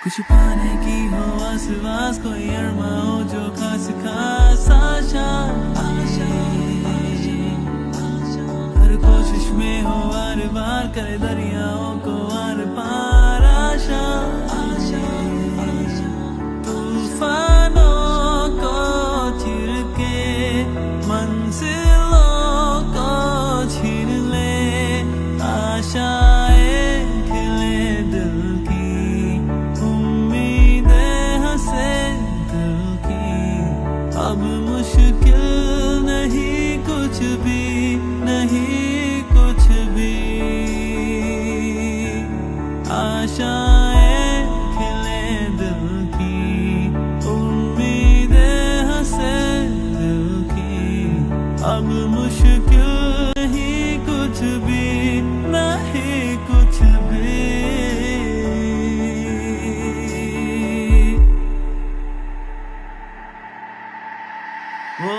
कुछ पाने की हो आसपास, कोई अरमा हो जो खास खास आशा। हर कोशिश में हो बार बार, करे दरियाओं को आर पार आशा। तूफानों को चिर के मंजिलों को छीन ले, आशाएं खिले दिल की, उम्मीदें हंसे दिल की। अब मुश्किल नहीं कुछ भी, नहीं कुछ भी। आशाएं खिले दिल की, उम्मीदें हंसे दिल की। अब मुश्किल नहीं कुछ भी, नहीं कुछ भी। वो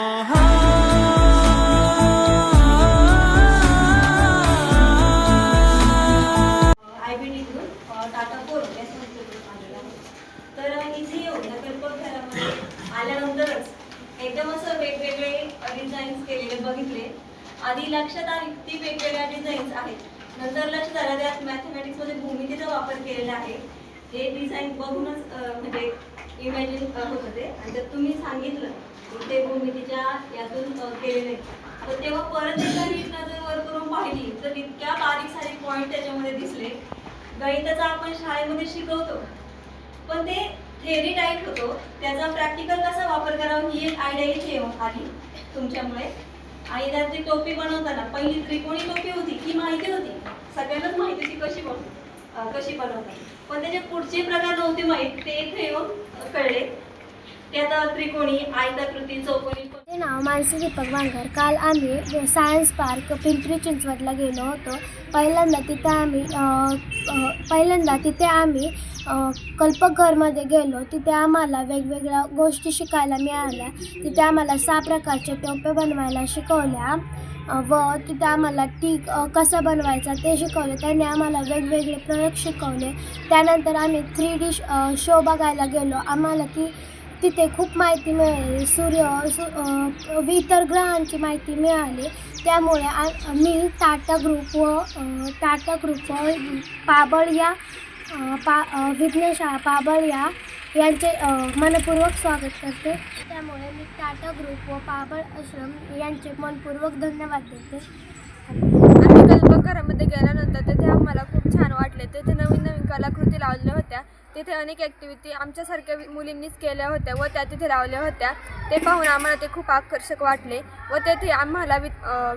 आयबीडीतून टाटा फोर्ट या संस्थेतून आलेला आहे. तर इथे येऊन या कल्पकघरामध्ये आल्यानंतरच एकदम असं वेगवेगळे डिझाईन्स केलेले बघितले. आधी लक्षात आली ती वेगवेगळ्या डिझाईन्स आहेत. नंतर लक्षात आलं त्यात मॅथमॅटिक्समध्ये भूमितीचा वापर केलेला आहे. हे डिझाईन बघूनच म्हणजे इमॅजिन होत होते आणि जर तुम्ही सांगितलं की ते भूमितीच्या यातून केलेले, तर तेव्हा परत एकदा नीट नजर वर करून पाहिली तर इतक्या बारीक सारीक पॉईंट त्याच्यामध्ये दिसले. गणिताचा आपण शाळेमध्ये शिकवतो पण ते थेअरी टाईप होतो, त्याचा प्रॅक्टिकल कसा वापर करावा ही एक आयडिया इथे आली तुमच्यामुळे. आणि त्यात ती टोपी बनवताना पहिली त्रिकोणी टोपी होती ही माहिती होती, सगळ्यांनाच माहिती होती कशी बनवतात, पण त्याचे पुढचे प्रकार नव्हते माहीत, ते इथे येऊन कळले. ते आता त्रिकोणी, आयताकृती, चौकोनी. माझे नाव मानसी दीपक वांगर. काल आम्ही सायन्स पार्क पिंपरी चिंचवडला गेलो होतो. पहिल्यांदा तिथे आम्ही कल्पकघरमध्ये गेलो. तिथे आम्हाला वेगवेगळ्या गोष्टी शिकायला मिळाल्या. तिथे आम्हाला 6 प्रकारचे टोपे बनवायला शिकवल्या व तिथे आम्हाला टीक कसा बनवायचा ते शिकवले. त्यांनी आम्हाला वेगवेगळे प्रयोग शिकवले. त्यानंतर आम्ही 3D शो बघायला गेलो. आम्हाला तिथे खूप माहिती मिळाली. इतर ग्रहांची माहिती मिळाली. त्यामुळे मी टाटा ग्रुप व पाबळ या विज्ञानशाळा पाबळ यांचे मनपूर्वक स्वागत करते. त्यामुळे मी टाटा ग्रुप व पाबळ आश्रम यांचे मनपूर्वक धन्यवाद देते. आम्ही कल्पकघरामध्ये गेल्यानंतर तिथे आम्हाला खूप छान वाटले. तिथे नवीन नवीन कलाकृती लावल्या होत्या. तिथे अनेक ॲक्टिव्हिटी आमच्यासारख्या मुलींनीच केल्या होत्या व त्या तिथे लावल्या होत्या. ते पाहून आम्हाला ते खूप आकर्षक वाटले व तेथे आम्हाला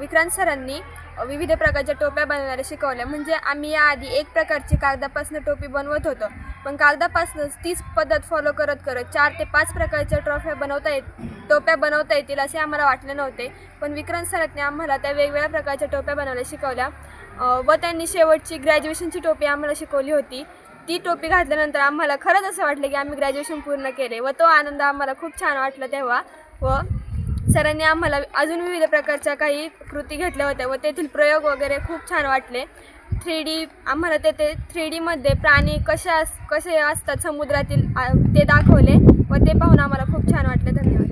विक्रांत सरांनी विविध प्रकारच्या टोप्या बनवायला शिकवल्या. म्हणजे आम्ही याआधी एक प्रकारची कागदापासून टोपी बनवत होतो, पण कागदापासूनच तीच पद्धत फॉलो करत 4 ते 5 प्रकारच्या टोप्या बनवता येतील असे आम्हाला वाटले नव्हते. पण विक्रांत सरांनी आम्हाला त्या वेगवेगळ्या प्रकारच्या टोप्या बनवायला शिकवल्या व त्यांनी शेवटची ग्रॅज्युएशनची टोपी आम्हाला शिकवली होती. ती टोपी घातल्यानंतर आम्हाला खरंच असं वाटलं की आम्ही ग्रॅज्युएशन पूर्ण केले व तो आनंद आम्हाला खूप छान वाटला तेव्हा. व सरांनी आम्हाला अजून विविध प्रकारच्या काही कृती घेतल्या होत्या व तेथील प्रयोग वगैरे खूप छान वाटले. 3D आम्हाला तेथे 3Dमध्ये प्राणी कसे असतात समुद्रातील ते दाखवले व ते पाहून आम्हाला खूप छान वाटले. धन्यवाद.